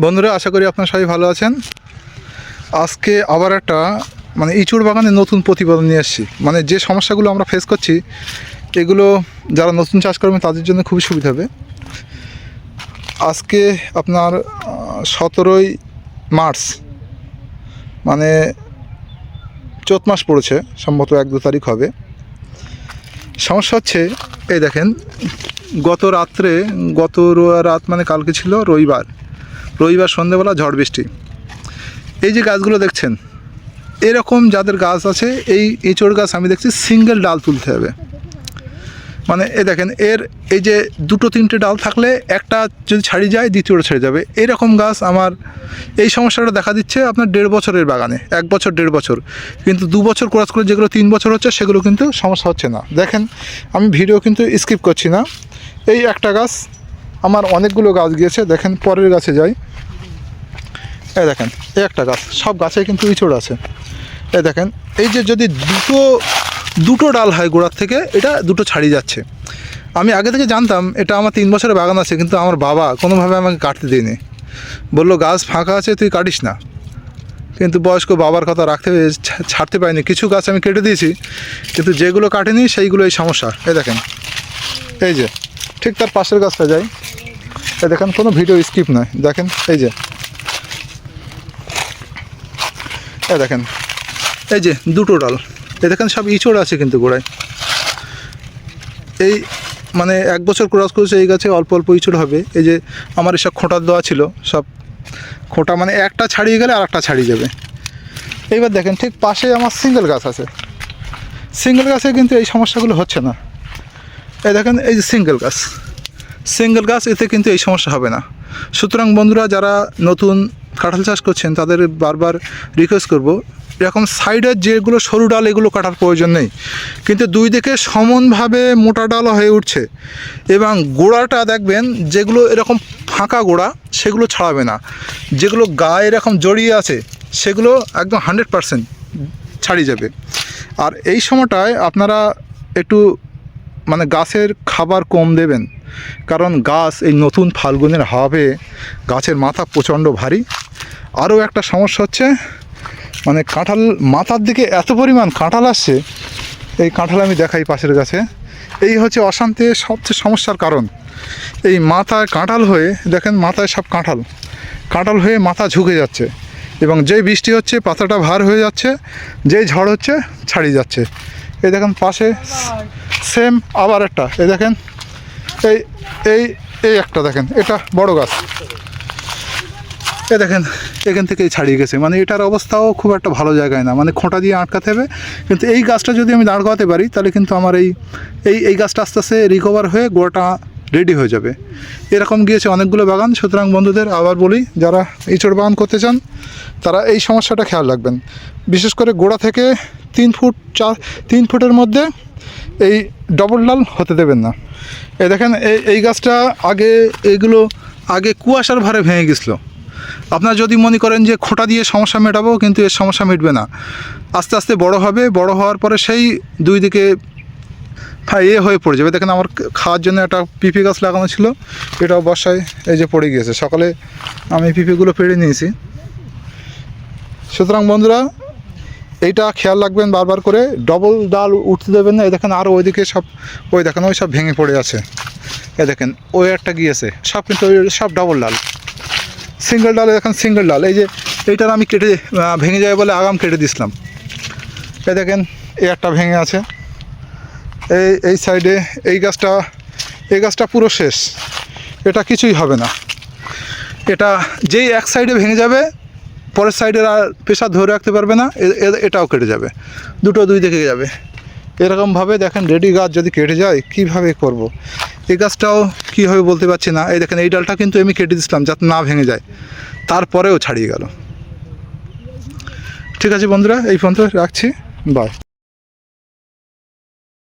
বন্ধুরা, আশা করি আপনারা সবাই ভালো আছেন। আজকে আবার একটা ইঁচড় বাগানে নতুন প্রতিবেদন নিয়ে এসেছি। যে সমস্যাগুলো আমরা ফেস করছি, এগুলো যারা নতুন চাষ করবেন তাদের জন্য খুবই সুবিধা হবে। আজকে আপনার 17ই মার্চ, চৈত মাস পড়েছে, সম্ভবত 1-2 তারিখ হবে। সমস্যা হচ্ছে, এই দেখেন, গত রাত কালকে ছিল রবিবার সন্ধ্যেবেলা ঝড় বৃষ্টি। এই যে গাছগুলো দেখছেন, এরকম যাদের গাছ আছে, এই এঁচড় গাছ আমি দেখছি সিঙ্গেল ডাল তুলতে হবে। এই দেখেন, এই যে 2-3টে ডাল থাকলে একটা যদি ছাড়ি যায়, দ্বিতীয়টা ছেড়ে যাবে। এইরকম গাছ আমার এই সমস্যাটা দেখা দিচ্ছে আপনার 1.5 বছরের বাগানে, 1 বছর 1.5 বছর। কিন্তু 2 বছর ক্রস করে যেগুলো 3 বছর হচ্ছে, সেগুলো কিন্তু সমস্যা হচ্ছে না। দেখেন, আমি ভিডিও কিন্তু স্কিপ করছি না। এই একটা গাছ, আমার অনেকগুলো গাছ গিয়েছে। দেখেন, পরের গাছে যাই। এই দেখেন, এই একটা গাছ, সব গাছে কিন্তু ইঁচড় আছে। এই দেখেন, এই যে যদি দুটো ডাল হয় গোড়ার থেকে, এটা দুটো ছাড়িয়ে যাচ্ছে। আমি আগে থেকে জানতাম এটা আমার 3 বছরের বাগান আছে, কিন্তু আমার বাবা কোনোভাবে আমাকে কাটতে দিইনি। বললো, গাছ ফাঁকা আছে, তুই কাটিস না। কিন্তু বয়স্ক বাবার কথা রাখতে ছাড়তে পারিনি। কিছু গাছ আমি কেটে দিয়েছি, কিন্তু যেগুলো কাটেনি সেইগুলো এই সমস্যা। এই দেখেন, এই যে ঠিক তার পাশের গাছটা যাই। এই দেখেন, কোনো ভিডিও স্কিপ নয়। দেখেন, এই যে এই দেখেন, এই যে দুটো ডাল, এই দেখেন, সব ইঁচড় আছে কিন্তু গোড়ায়। এই 1 বছর ক্রস করেছে, এই গাছে অল্প অল্প ইঁচড় হবে। এই যে আমার এসব খোঁটার দেওয়া ছিল, সব খোঁটা একটা ছাড়িয়ে গেলে আর একটা ছাড়িয়ে যাবে। এইবার দেখেন, ঠিক পাশে আমার সিঙ্গেল গাছ আছে। সিঙ্গেল গাছে কিন্তু এই সমস্যাগুলো হচ্ছে না। এই দেখেন, এই যে সিঙ্গেল গাছ, এতে কিন্তু এই সমস্যা হবে না। সুতরাং বন্ধুরা, যারা নতুন কাঁঠাল চাষ করছেন, তাদের বারবার রিকোয়েস্ট করব, এরকম সাইডের যেগুলো সরু ডাল, এগুলো কাটার প্রয়োজন নেই। কিন্তু দুই দিকে সমানভাবে মোটা ডাল হয়ে উঠছে, এবং গোড়াটা দেখবেন যেগুলো এরকম ফাঁকা গোড়া, সেগুলো ছাড়াবে না। যেগুলো গায়ে এরকম জড়িয়ে আছে, সেগুলো একদম 100% ছাড়িয়ে যাবে। আর এই সময়টায় আপনারা একটু গাছের খাবার কম দেবেন, কারণ গাছ এই নতুন ফাল্গুনের হাওয়া, গাছের মাথা প্রচণ্ড ভারী। আরও একটা সমস্যা হচ্ছে, কাঁঠাল মাথার দিকে এত পরিমাণ কাঁঠাল আসছে। এই কাঁঠাল আমি দেখাই পাশের গাছে। এই হচ্ছে অশান্তির সবচেয়ে সমস্যার কারণ। এই মাথায় কাঁঠাল হয়ে, দেখেন, মাথায় সব কাঁঠাল হয়ে মাথা ঝুঁকে যাচ্ছে, এবং যেই বৃষ্টি হচ্ছে পাতাটা ভার হয়ে যাচ্ছে, যেই ঝড় হচ্ছে ছাড়িয়ে যাচ্ছে। এই দেখেন, পাশে সেম আবার একটা। এই দেখেন, এই এই এই একটা দেখেন, এটা বড় গাছ। এই দেখেন, এখান থেকেই ছাড়িয়ে গেছে। এটার অবস্থাও খুব একটা ভালো জায়গায় না, খোঁটা দিয়ে আটকাতে হবে। কিন্তু এই গাছটা যদি আমি দাঁড় করাতে পারি, তাহলে কিন্তু আমার এই গাছটা আস্তে আস্তে রিকভার হয়ে গোড়াটা রেডি হয়ে যাবে। এরকম গিয়েছে অনেকগুলো বাগান। সুতরাং বন্ধুদের আবার বলি, যারা ইঁচড় বাগান করতে চান, তারা এই সমস্যাটা খেয়াল রাখবেন। বিশেষ করে গোড়া থেকে 3 ফুটের মধ্যে এই ডবল ডাল হতে দেবেন না। এই দেখেন, এই গাছটা আগে কুয়াশার ভারে ভেঙে গেছিলো। আপনারা যদি মনে করেন যে খোঁটা দিয়ে সমস্যা মেটাবো, কিন্তু এর সমস্যা মিটবে না। আস্তে আস্তে বড় হবে, বড় হওয়ার পরে সেই দুই দিকে হয়ে পড়ে যাবে। দেখেন, আমার খাওয়ার জন্য একটা পিঁপে গাছ লাগানো ছিল, এটাও বর্ষায় এই যে পড়ে গিয়েছে। সকালে আমি পিঁপেগুলো পেড়ে নিয়েছি। সুতরাং বন্ধুরা, এইটা খেয়াল রাখবেন বারবার করে, ডবল ডাল উঠতে দেবেন না। এই দেখেন, আরও ওইদিকে সব, ওই দেখেন, ওই সব ভেঙে পড়ে আছে। এই দেখেন, ওই একটা গিয়েছে, সব কিন্তু সব ডবল ডাল। সিঙ্গেল ডালে দেখেন, সিঙ্গেল ডাল। এই যে এইটার আমি ভেঙে যায় বলে আগাম কেটে দিছিলাম। এই দেখেন, এই একটা ভেঙে আছে। এই সাইডে এই গাছটা পুরো শেষ। এটা কিছুই হবে না। এটা যেই এক সাইডে ভেঙে যাবে, পরের সাইডের আর পেশা ধরে রাখতে পারবে না, এটাও কেটে যাবে। দুই দিকে যাবে। এরকমভাবে দেখেন, রেডি গাছ যদি কেটে যায়, কীভাবে করব। এই গাছটাও কী হবে বলতে পারছি না। এই দেখেন, এই ডালটা কিন্তু আমি কেটে দিয়েছিলাম যাতে না ভেঙে যায়, তারপরেও ছাড়িয়ে গেল। ঠিক আছে বন্ধুরা, এই পর্যন্ত রাখছি। বাই।